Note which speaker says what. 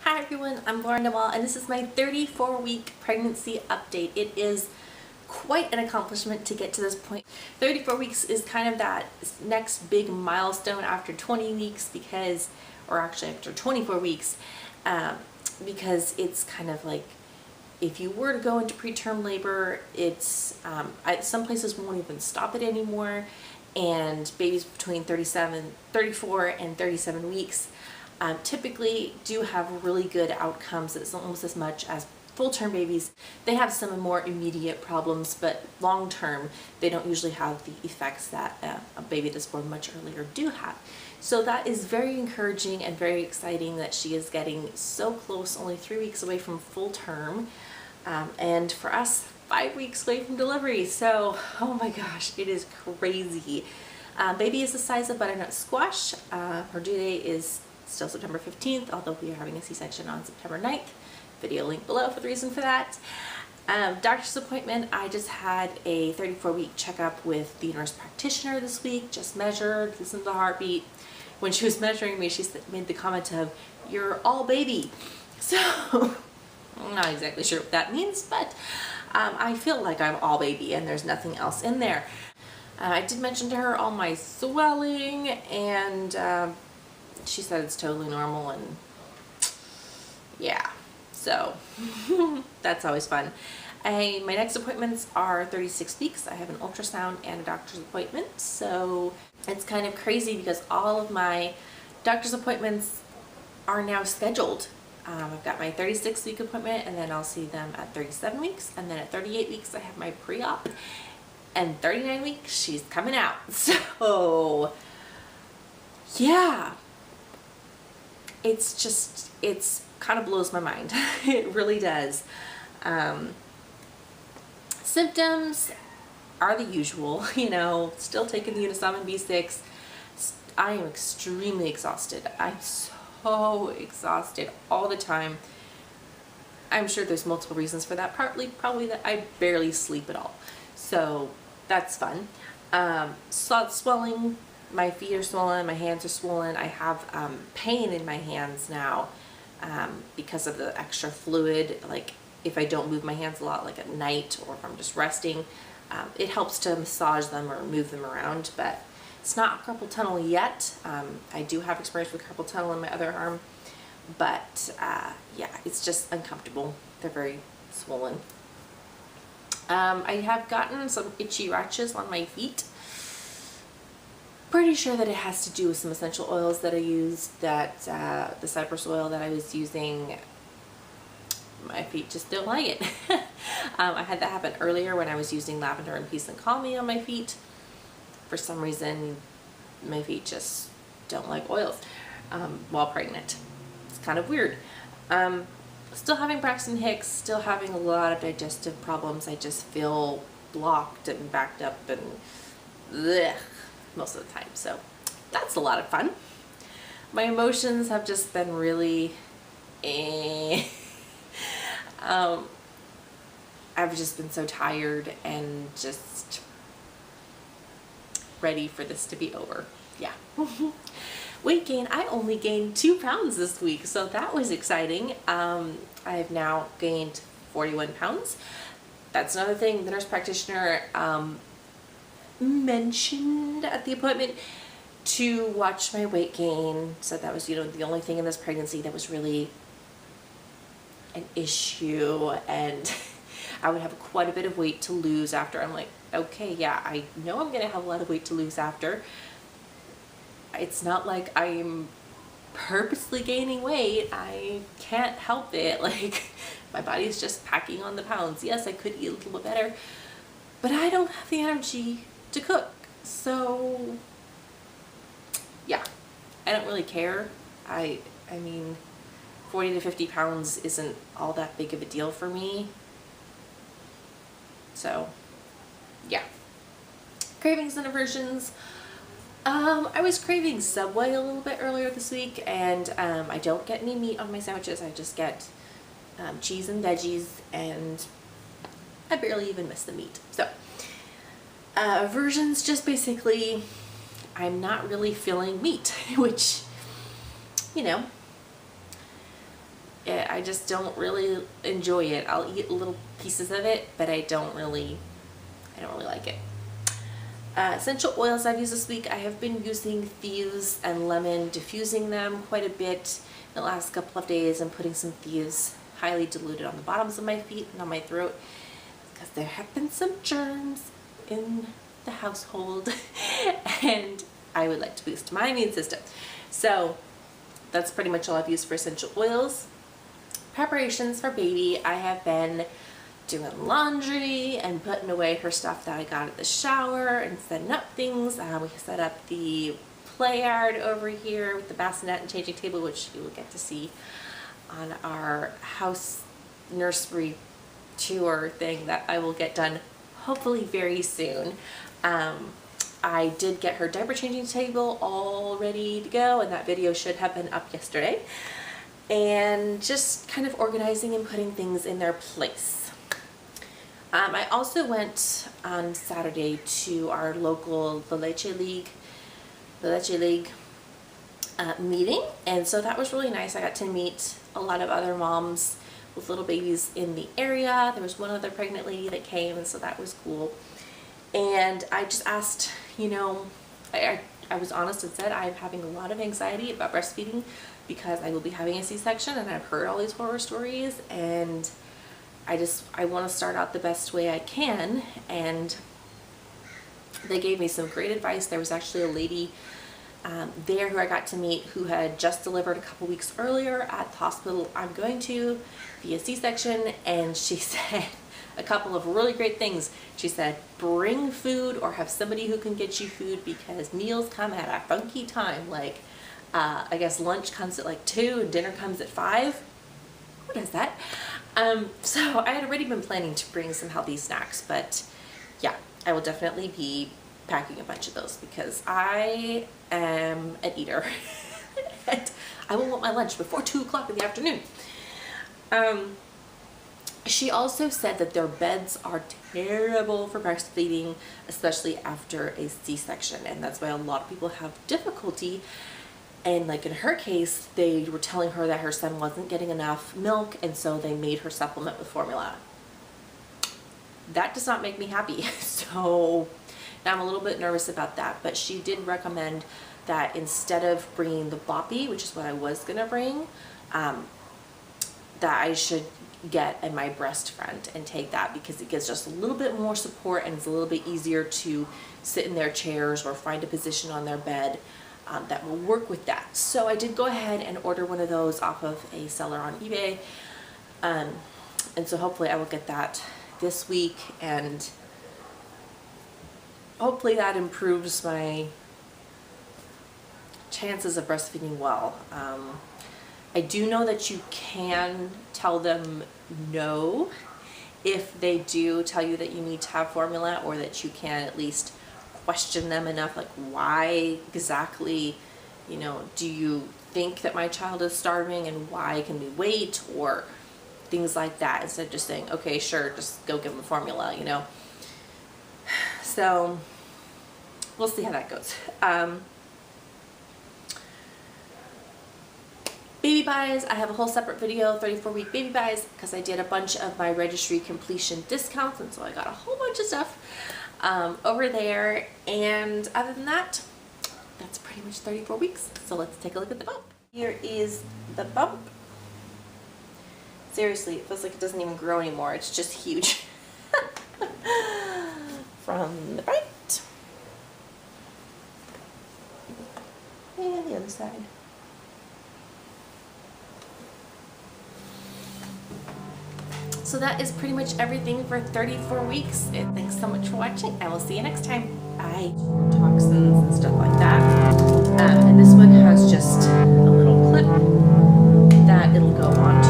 Speaker 1: Hi everyone, I'm Noelle and this is my 34-week pregnancy update. It is quite an accomplishment to get to this point. 34 weeks is kind of that next big milestone after 20 weeks or actually after 24 weeks, because it's kind of like if you were to go into preterm labor, some places won't even stop it anymore, and babies between 34 and 37 weeks typically do have really good outcomes. It's almost as much as full-term babies. They have some more immediate problems, but long-term they don't usually have the effects that a baby that's born much earlier do have. So that is very encouraging and very exciting that she is getting so close, only 3 weeks away from full term, and for us 5 weeks away from delivery. So oh my gosh, it is crazy. Baby is the size of butternut squash. Her due date is still September 15th, although we are having a C-section on September 9th. Video link below for the reason for that. Doctor's appointment, I just had a 34-week checkup with the nurse practitioner this week, just measured, listened to the heartbeat. When she was measuring me, she made the comment of, "You're all baby." So, I'm not exactly sure what that means, but I feel like I'm all baby and there's nothing else in there. I did mention to her all my swelling, and she said it's totally normal, and yeah, so that's always fun. My next appointments are 36 weeks. I have an ultrasound and a doctor's appointment, so it's kind of crazy because all of my doctor's appointments are now scheduled. I've got my 36-week appointment, and then I'll see them at 37 weeks, and then at 38 weeks I have my pre-op, and 39 weeks she's coming out. So yeah, it's kind of blows my mind. It really does. Symptoms are the usual, still taking the Unisom B6. I am extremely exhausted. I'm so exhausted all the time. I'm sure there's multiple reasons for that. Probably that I barely sleep at all. So that's fun. Swelling. My feet are swollen, my hands are swollen. I have pain in my hands now because of the extra fluid. Like if I don't move my hands a lot, like at night, or if I'm just resting, it helps to massage them or move them around, but it's not carpal tunnel yet. I do have experience with carpal tunnel in my other arm, but yeah, it's just uncomfortable. They're very swollen. I have gotten some itchy rashes on my feet. Pretty sure that it has to do with some essential oils that I used, that the cypress oil that I was using. My feet just don't like it. I had that happen earlier when I was using lavender and peace and calming on my feet. For some reason, my feet just don't like oils while pregnant. It's kind of weird. Still having Braxton Hicks, still having a lot of digestive problems. I just feel blocked and backed up and blech most of the time, so that's a lot of fun. My emotions have just been really I've just been so tired and just ready for this to be over. Yeah. Weight gain, I only gained 2 pounds this week, so that was exciting. I've now gained 41 pounds. That's another thing the nurse practitioner mentioned at the appointment, to watch my weight gain. So that was, the only thing in this pregnancy that was really an issue, and I would have quite a bit of weight to lose after. I'm like, okay, yeah, I know I'm gonna have a lot of weight to lose after. It's not like I'm purposely gaining weight. I can't help it. Like, my body's just packing on the pounds. Yes, I could eat a little bit better, but I don't have the energy to cook. So yeah, I don't really care. I mean, 40 to 50 pounds isn't all that big of a deal for me. So yeah. Cravings and aversions. I was craving Subway a little bit earlier this week, and I don't get any meat on my sandwiches. I just get cheese and veggies, and I barely even miss the meat. So aversions, just basically I'm not really feeling meat, which, I just don't really enjoy it. I'll eat little pieces of it, but I don't really like it. Essential oils I've used this week. I have been using thieves and lemon, diffusing them quite a bit in the last couple of days, and putting some thieves highly diluted on the bottoms of my feet and on my throat, because there have been some germs in the household and I would like to boost my immune system. So that's pretty much all I've used for essential oils. Preparations for baby, I have been doing laundry and putting away her stuff that I got at the shower and setting up things. We set up the play yard over here with the bassinet and changing table, which you will get to see on our house nursery tour thing that I will get done hopefully very soon. I did get her diaper changing table all ready to go, and that video should have been up yesterday. And just kind of organizing and putting things in their place. I also went on Saturday to our local the Leche League meeting, and so that was really nice. I got to meet a lot of other moms with little babies in the area. There was one other pregnant lady that came, and so that was cool. And I just asked, you know, I was honest and said I'm having a lot of anxiety about breastfeeding because I will be having a C-section, and I've heard all these horror stories, and I want to start out the best way I can. And they gave me some great advice. There was actually a lady there who I got to meet who had just delivered a couple weeks earlier at the hospital I'm going to via C-section, and she said a couple of really great things. She said, bring food or have somebody who can get you food, because meals come at a funky time. Like, I guess lunch comes at like 2 and dinner comes at 5. Who does that? So I had already been planning to bring some healthy snacks, but yeah, I will definitely be packing a bunch of those because I am an eater and I will want my lunch before 2 o'clock in the afternoon. She also said that their beds are terrible for breastfeeding, especially after a C-section, and that's why a lot of people have difficulty. And like in her case, they were telling her that her son wasn't getting enough milk, and so they made her supplement with formula. That does not make me happy. So now I'm a little bit nervous about that, but she did recommend that instead of bringing the boppy, which is what I was gonna bring, that I should get a My Breast Friend and take that, because it gives just a little bit more support and it's a little bit easier to sit in their chairs or find a position on their bed that will work with that. So I did go ahead and order one of those off of a seller on eBay, and so hopefully I will get that this week, and hopefully that improves my chances of breastfeeding well. I do know that you can tell them no if they do tell you that you need to have formula, or that you can at least question them enough, like, why exactly, you know, do you think that my child is starving, and why can we wait, or things like that, instead of just saying, okay, sure, just go give them formula, you know. So we'll see how that goes. Baby buys, I have a whole separate video, 34-week baby buys, because I did a bunch of my registry completion discounts, and so I got a whole bunch of stuff over there. And other than that, that's pretty much 34 weeks. So let's take a look at the bump. Here is the bump. Seriously, it feels like it doesn't even grow anymore. It's just huge. From the right. And the other side. So that is pretty much everything for 34 weeks. And thanks so much for watching. I will see you next time. Bye. Toxins and stuff like that. And this one has just a little clip that it'll go on to